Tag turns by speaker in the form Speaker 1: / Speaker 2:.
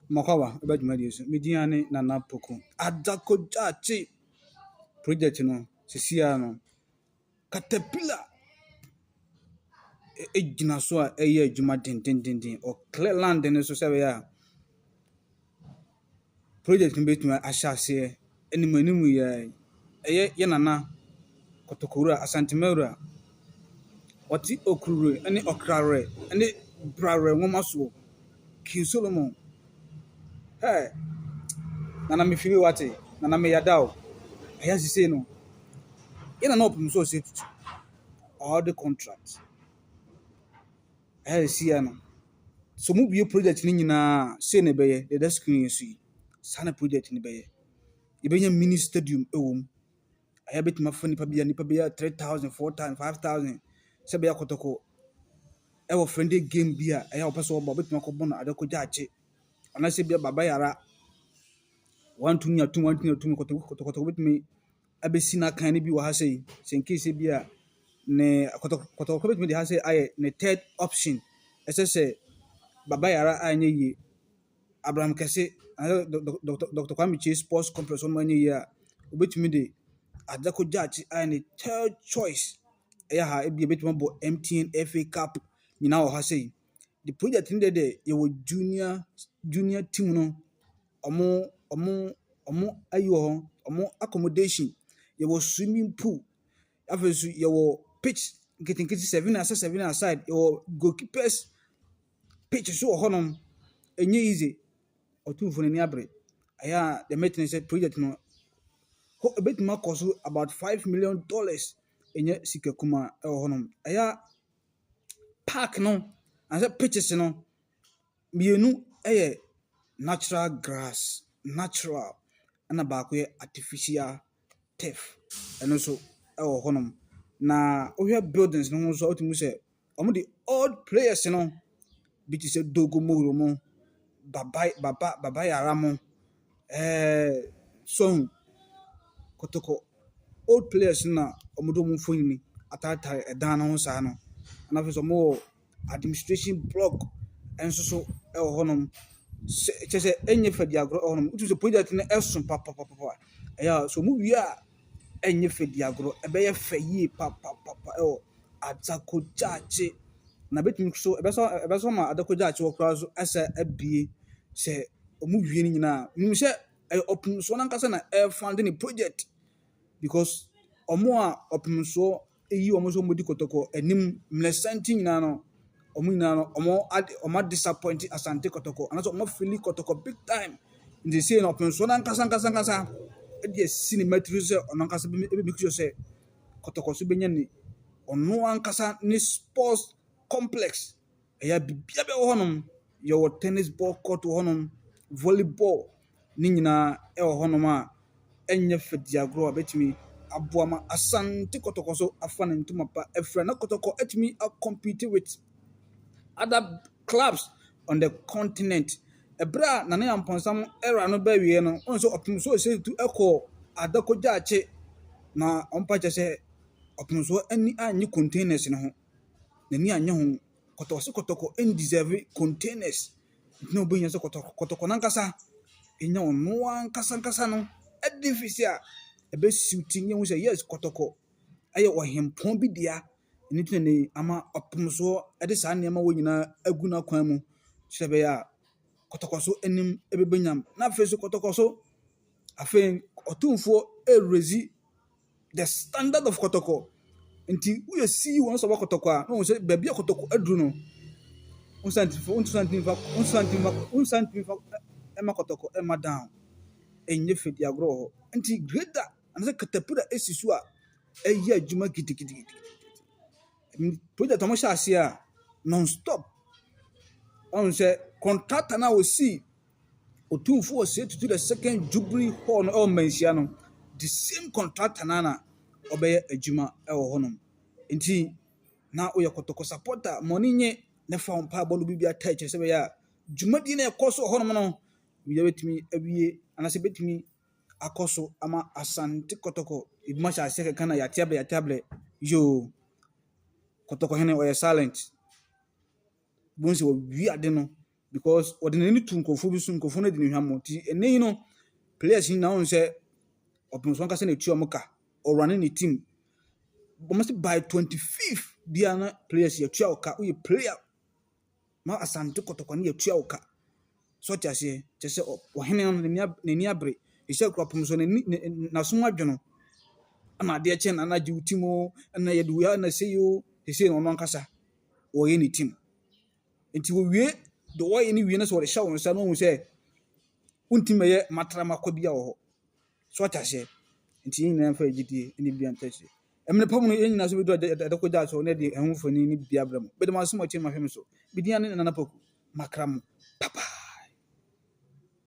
Speaker 1: Makawa ebe dwumadi so media ne Nana Poko adakojachi project no sesia no caterpillar ejina so a eye adwuma den o clear land ne so sebe ya project no betuma ahyase animu ya ye Nana Kotokoro Asantemawura wati okrure ene okrare ene brare ngomaso King Solomon. Hey, Nana me feel what Nana me yadao. I has to say no. In an open so say all the contracts. I has to see no. So move your project ni na say ne beye the screen see. Sana project ni beye. You be mini stadium ewom. I have bet my phone nipa bia 3,000, 4,000, 5,000. Say be Kotoko. I will friendly game bia. I have person about bet my kobono adakojache. And I say be baba yara. 1 2 nya 2 1 2 2 Kotoko bet me abesi na kan bi wa ha sei case bia ne Kotoko bet me de ha sei aye ne third option ese baba yara anye yi Abraham Kese Dr. Kwame Chase Sports Complex on anye yi a obetumi de adakojachi aye ne third choice eya ha ebi betumi bo MTN FA Cup nyina wa ha sei the project in there ye wo junior team no omo ayo omo accommodation ye was swimming pool after ye was pitch getting 7 aside your goalkeepers pitch so honom enye easy otumfo ni abre aya the maintenance project no ho bit ma cost about $5 million enye sikakuma honom aya park no and pitches no mienu eye natural grass natural and ba ko artificial turf and also honom na ohia buildings no so otimu say omo the old players no bi ti say Dogo Moro mo baba yara mo so Kotoko old players na omo do mo phone atata edan no sa no na fe so mo administration block enso so honom say enye fedi agro honom utu so project na esun papa ya so mu wi a enye fedi agro ebe ye fe yi papa adakojachi na betumi so ebe so ma adakojachi wo kra so asa abie se omu wie ni nyina nim se open so na nkasa na fund the project because omo a open so eyi omo so modi Kotoko enim mlesanti nyina no omo nyina no omo disappoint Asante Kotoko and so omo feel Kotoko big time in the say open so na nkasa e dey cinematography say ono nkasa be make sure say Kotoko so benya ni ono ankasa ni sports complex eya bibia be honom your tennis ball court honom volleyball ni nyina honom a enye fedi agro abetimi aboama Asante Kotoko so afana ntuma pa efra na Kotoko etimi compete with other clubs on the continent ebra na na yamponsam era no ba wie no onso opim so say to echo adakojache na onpa che say opim so ani anyi containers no ho na ni anya ho Kotoko deserve containers no be nya so Kotoko nankasa enya ono ankasa no edifice a ebe suit nya ho say yes Kotoko aye ohempon bi dia ni tene ama opim so ede sa nneema wo nyina agu na kwan mu sebe ya Kotoko so enim ebebenyam na fe so Kotoko so afen otumfo erezi the standard of Kotoko nti we see one so Kotoko a no say baby Kotoko adru no unsantimfa ema Kotoko ema down enye fedi agro ho nti greater and say Caterpillar esisu a eya adwuma gidigidi project omo sha ase a non stop on say contractor na we see otumfo o say to the second Jubilee Hall no mensia no the same contractor na obeye adwuma honom nti na oyɛ kɔtɔkɔ supporter ma ɔne nye ne fa mpaebɔ no bi ata kyerɛ sɛ bɛyɛ a dwumadi na ɛkɔ so hɔnom no bia bɛtumi awie anaasɛ bɛtumi akɔ so ama Asante Kotoko ebi ma hyɛ aseɛ kɛka na yɛate abrɛ yo kɔtɔkɔ hene ɔyɛ silent bohu sɛ wɔwie ade no because wɔde n'ani tu nkurɔfoɔ bi so nkurɔfoɔ no de ne hwam nti ɛnɛ yi no players yi na wɔn sɛ ɔpemso ankasa na etua mo ka ɔrane ne team almost by 25th bia na players yɛtua wo ka woyɛ player ma Asante Kotoko ne yɛtua wo ka so ɔte aseɛ kyerɛ sɛ ɔhene no n'ani abere ɛhyɛ kura pemso n'asom adwono ama adeɛ kyɛn na anagye wo team o ɛna yɛde wo ya na sɛ yo sɛ na ɔno ankasa wɔyɛ ne team nti wɔwie de wɔyɛ ne wie na sɛ wɔde hyɛ wɔn nsa na wɔn sɛ wontim bɛyɛ matrama kɔ bia wɔ hɔ so ɔte aseɛ nti yɛn nyinaa mfa gyidie ne bia ntɛkyerɛ ɛmene pam no yɛn nyinaa so bɛdu adakɔgya so na de ɛho mfoni ne bia brɛ mu bɛde ma asom ɔkyɛ ma hwɛ me so bidia ne nana paku makra mo papa